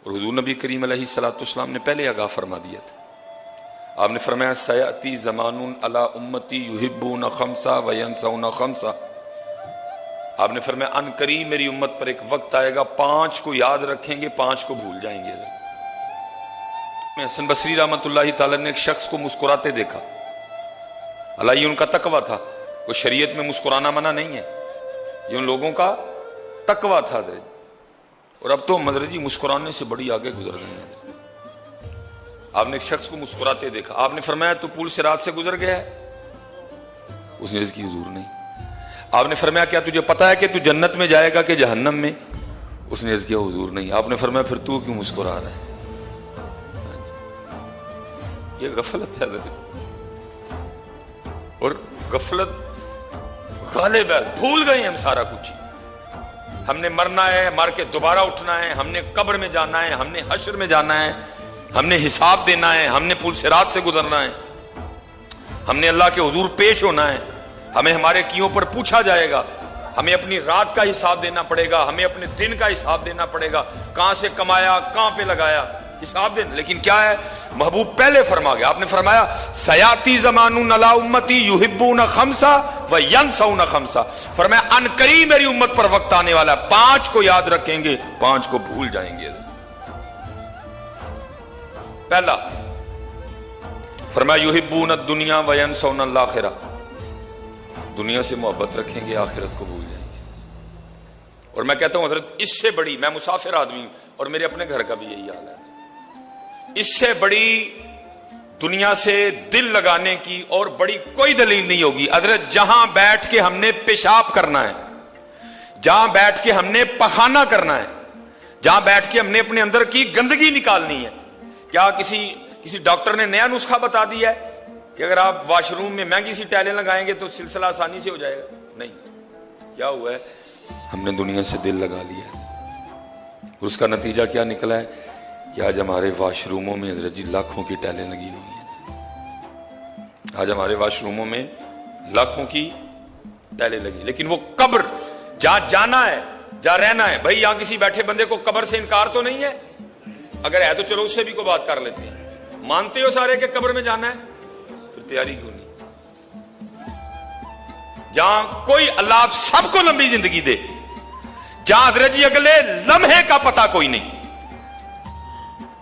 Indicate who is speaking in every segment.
Speaker 1: اور حضور نبی کریم علیہ الصلوۃ والسلام نے پہلے آگاہ فرما دیا تھا. آپ نے فرمایا سیاتی زمان علی امتی یحبون خمسا وینسون خمسا. آپ نے فرمایا ان قریب میری امت پر ایک وقت آئے گا 5 کو یاد رکھیں گے 5 کو بھول جائیں گے. حسن بصری رحمۃ اللہ تعالی نے ایک شخص کو مسکراتے دیکھا. اللہ یہ ان کا تقوی تھا. وہ شریعت میں مسکرانا منع نہیں ہے, یہ ان لوگوں کا تقوی تھا. اور اب تو حضرت جی مسکرانے سے بڑی آگے گزر گئے ہیں. آپ نے ایک شخص کو مسکراتے دیکھا. آپ نے فرمایا تو پل صراط سے گزر گیا ہے؟ اس نے عرض کی حضور نہیں. آپ نے فرمایا کیا تجھے پتا ہے کہ تو جنت میں جائے گا کہ جہنم میں؟ اس نے عرض کیا حضور نہیں. آپ نے فرمایا پھر تو کیوں مسکرا رہا ہے؟ یہ غفلت ہے اور غفلت غالب ہے. بھول گئے ہم سارا کچھ. ہم نے مرنا ہے, مر کے دوبارہ اٹھنا ہے, ہم نے قبر میں جانا ہے, ہم نے حشر میں جانا ہے, ہم نے حساب دینا ہے, ہم نے پل صراط سے گزرنا ہے, ہم نے اللہ کے حضور پیش ہونا ہے, ہمیں ہمارے کیوں پر پوچھا جائے گا, ہمیں اپنی رات کا حساب دینا پڑے گا, ہمیں اپنے دن کا حساب دینا پڑے گا, کہاں سے کمایا کہاں پہ لگایا, حساب دینا. لیکن کیا ہے, محبوب پہلے فرما گیا. آپ نے فرمایا سیاتی زمان علی امتی یحبون خمسا وینسون خمسا. فرمایا ان قریب میری امت پر وقت آنے والا ہے 5 کو یاد رکھیں گے 5 کو بھول جائیں گے. پہلا فرمایا یحبون الدنیا وینسون الاخرہ. دنیا سے محبت رکھیں گے, آخرت کو بھول جائیں گے. اور میں کہتا ہوں حضرت اس سے بڑی, میں مسافر آدمی ہوں اور میرے اپنے گھر کا بھی یہی حال ہے, اس سے بڑی دنیا سے دل لگانے کی اور بڑی کوئی دلیل نہیں ہوگی. حضرت جہاں بیٹھ کے ہم نے پیشاب کرنا ہے, جہاں بیٹھ کے ہم نے پخانہ کرنا ہے, جہاں بیٹھ کے ہم نے اپنے اندر کی گندگی نکالنی ہے, کیا کسی ڈاکٹر نے نیا نسخہ بتا دیا ہے کہ اگر آپ واش روم میں مہنگی سی ٹائلیں لگائیں گے تو سلسلہ آسانی سے ہو جائے گا؟ نہیں. کیا ہوا ہے, ہم نے دنیا سے دل لگا لیا ہے. اور اس کا نتیجہ کیا نکلا ہے کہ آج ہمارے واش روموں میں حضرت جی لاکھوں کی ٹائلیں لگی ہوئی ہیں. آج ہمارے واش روموں میں لاکھوں کی ٹائلیں لگی. لیکن وہ قبر جہاں جانا ہے, جہاں رہنا ہے, بھائی یہاں کسی بیٹھے بندے کو قبر سے انکار تو نہیں ہے؟ اگر ہے تو چلو اس سے بھی کوئی بات کر لیتے ہیں. مانتے ہو سارے کہ قبر میں جانا ہے, پھر تیاری کیوں نہیں؟ جہاں کوئی اللہ آپ سب کو لمبی زندگی دے, جہاں حضرت جی اگلے لمحے کا پتہ کوئی نہیں,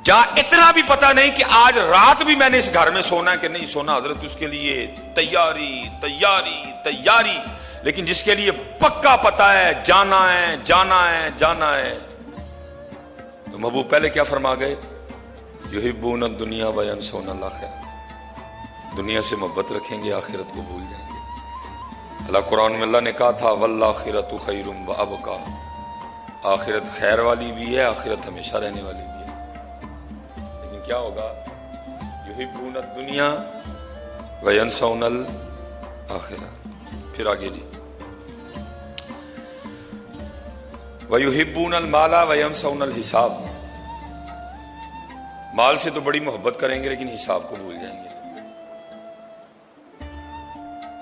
Speaker 1: جہاں اتنا بھی پتہ نہیں کہ آج رات بھی میں نے اس گھر میں سونا ہے کہ نہیں سونا. حضرت اس کے لیے تیاری تیاری تیاری. لیکن جس کے لیے پکا پتہ ہے جانا ہے جانا ہے جانا ہے, تو محبوب پہلے کیا فرما گئے, یحبون الدنیا وینسون الاخرہ. دنیا سے محبت رکھیں گے, آخرت کو بھول جائیں گے. اللہ قرآن میں اللہ نے کہا تھا والآخرۃ خیر وابقیٰ. آخرت خیر والی بھی ہے, آخرت ہمیشہ رہنے والی بھی ہے. لیکن کیا ہوگا, یحبون الدنیا وینسون الاخرہ. پھر آگے جی وَيُحِبُّونَ الْمَالَ وَيَنْسَوْنَ الْحِسَابَ. مال سے تو بڑی محبت کریں گے لیکن حساب کو بھول جائیں گے.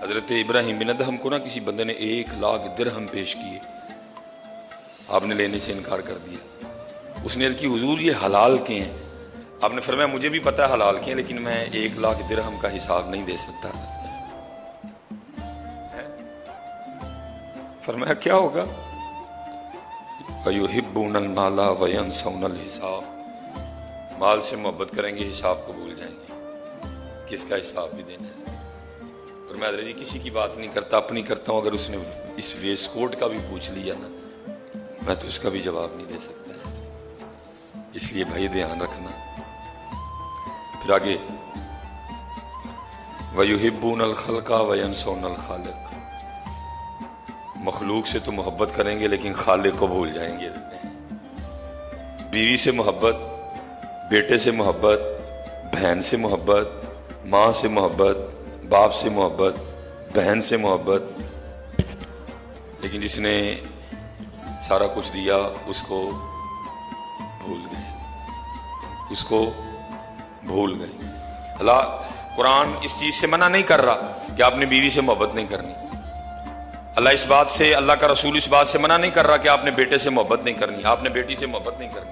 Speaker 1: حضرت ابراہیم بن ادہم کو نا کسی بندے نے 1,00,000 درہم پیش کیے, آپ نے لینے سے انکار کر دیا. اس نے عرض کی حضور یہ حلال کے ہیں؟ آپ نے فرمایا مجھے بھی پتا ہے حلال کے ہیں لیکن میں 1,00,000 درہم کا حساب نہیں دے سکتا. فرمایا کیا ہوگا, وَيُحِبُّونَ الْمَالَ وَيَنْسَوْنَ الْحِسَابَ. مال سے محبت کریں گے, حساب کو بھول جائیں گے. کس کا حساب بھی دینا ہے. اور میں حضرت جی کسی کی بات نہیں کرتا, اپنی کرتا ہوں. اگر اس نے اس ویسٹ کوٹ کا بھی پوچھ لیا نا, میں تو اس کا بھی جواب نہیں دے سکتا ہے. اس لیے بھائی دھیان رکھنا. پھر آگے وَيُحِبُّونَ الْخَلْقَ وَيَنْسَوْنَ الْخَالِقَ. مخلوق سے تو محبت کریں گے لیکن خالق کو بھول جائیں گے. بیوی سے محبت, بیٹے سے محبت, بہن سے محبت, ماں سے محبت, باپ سے محبت, بہن سے محبت, لیکن جس نے سارا کچھ دیا اس کو بھول گئے, اس کو بھول گئے. اللہ قرآن اس چیز سے منع نہیں کر رہا کہ آپ نے بیوی سے محبت نہیں کرنی. اللہ اس بات سے, اللہ کا رسول اس بات سے منع نہیں کر رہا کہ آپ نے بیٹے سے محبت نہیں کرنی, آپ نے بیٹی سے محبت نہیں کرنی.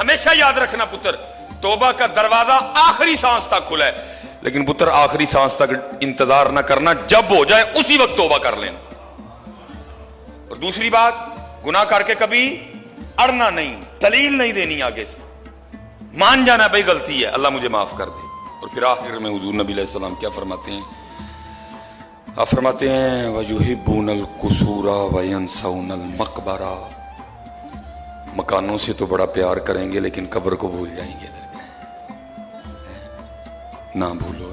Speaker 1: ہمیشہ یاد رکھنا پتر، توبہ کا دروازہ آخری سانس تک کھلا ہے، لیکن پتر آخری سانس تک انتظار نہ کرنا، جب ہو جائے اسی وقت توبہ کر لینا۔ اور دوسری بات، گناہ کر کے کبھی اڑنا نہیں، دلیل نہیں دینی آگے سے، مان جانا بھائی غلطی ہے، اللہ مجھے معاف کر دے۔ اور پھر آخر میں حضور نبی علیہ السلام کیا فرماتے ہیں؟ آپ فرماتے ہیں وَيُحِبُّونَ الْقُصُورَ وَيَنْسَوْنَ الْمَقْبَرَةَ، مکانوں سے تو بڑا پیار کریں گے لیکن قبر کو بھول جائیں گے، نہ بھولو